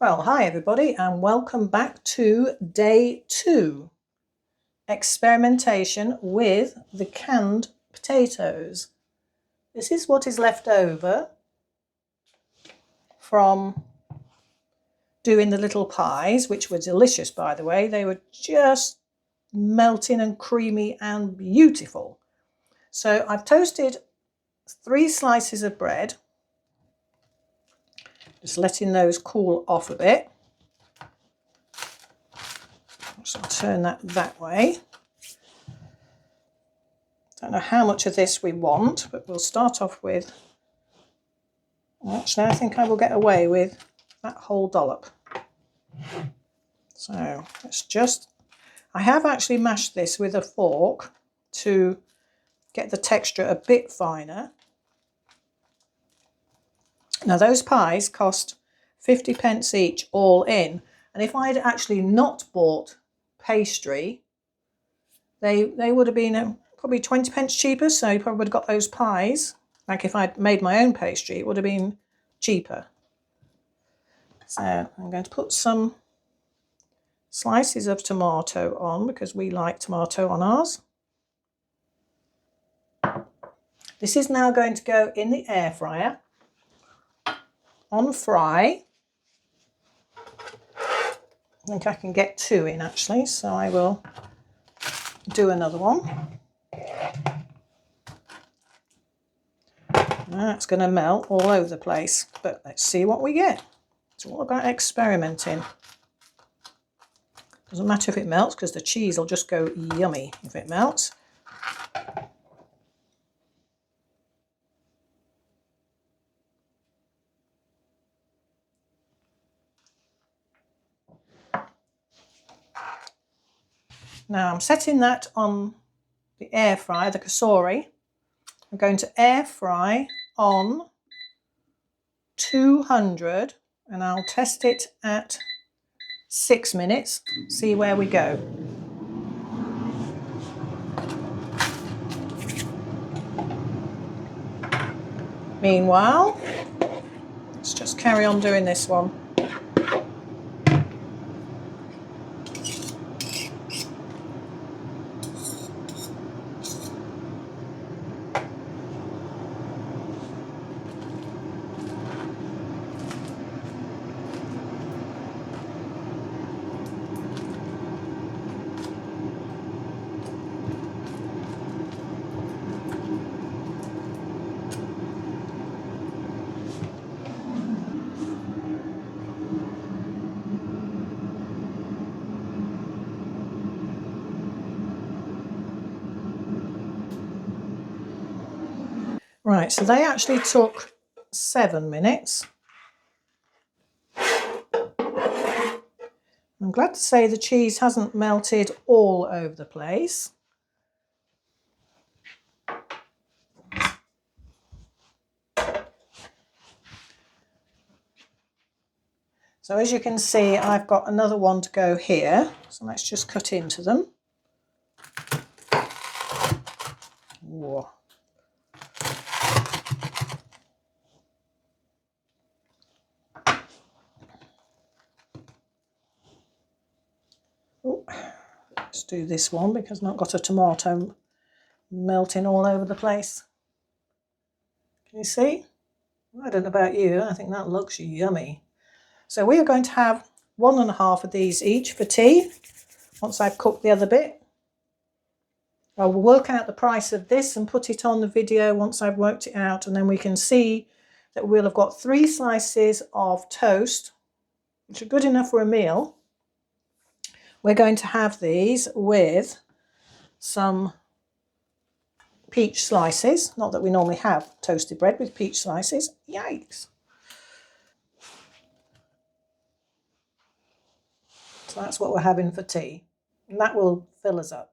Well, hi everybody and welcome back to day 2, experimentation with the canned potatoes. This is what is left over from doing the little pies, which were delicious, by the way. They were just melting and creamy and beautiful. So I've toasted 3 slices of bread, just letting those cool off a bit. So I'll turn that way. Don't know how much of this we want, but we'll start off with, actually I think I will get away with that whole dollop. So let's just, I have actually mashed this with a fork to get the texture a bit finer. Now those pies cost 50p each all in, and if I'd actually not bought pastry, they would have been probably 20p cheaper, so you probably would have got those pies. Like if I'd made my own pastry, it would have been cheaper. So I'm going to put some slices of tomato on because we like tomato on ours. This is now going to go in the air fryer on fry. I think I can get 2 in actually, so I will do another one. That's going to melt all over the place, but let's see what we get. It's all about experimenting. Doesn't matter if it melts because the cheese will just go yummy if it melts. Now I'm setting that on the air fryer, the kasori. I'm going to air fry on 200 and I'll test it at 6 minutes, see where we go. Meanwhile, let's just carry on doing this one. Right, so they actually took 7 minutes. I'm glad to say the cheese hasn't melted all over the place. So as you can see, I've got another one to go here. So let's just cut into them. Whoa. Ooh. Let's do this one because I've not got a tomato melting all over the place. Can you see? I don't know about you, I think that looks yummy. So we are going to have 1.5 of these each for tea once I've cooked the other bit. I will work out the price of this and put it on the video once I've worked it out, and then we can see that we'll have got 3 slices of toast, which are good enough for a meal. We're going to have these with some peach slices. Not that we normally have toasted bread with peach slices. Yikes. So that's what we're having for tea. And that will fill us up.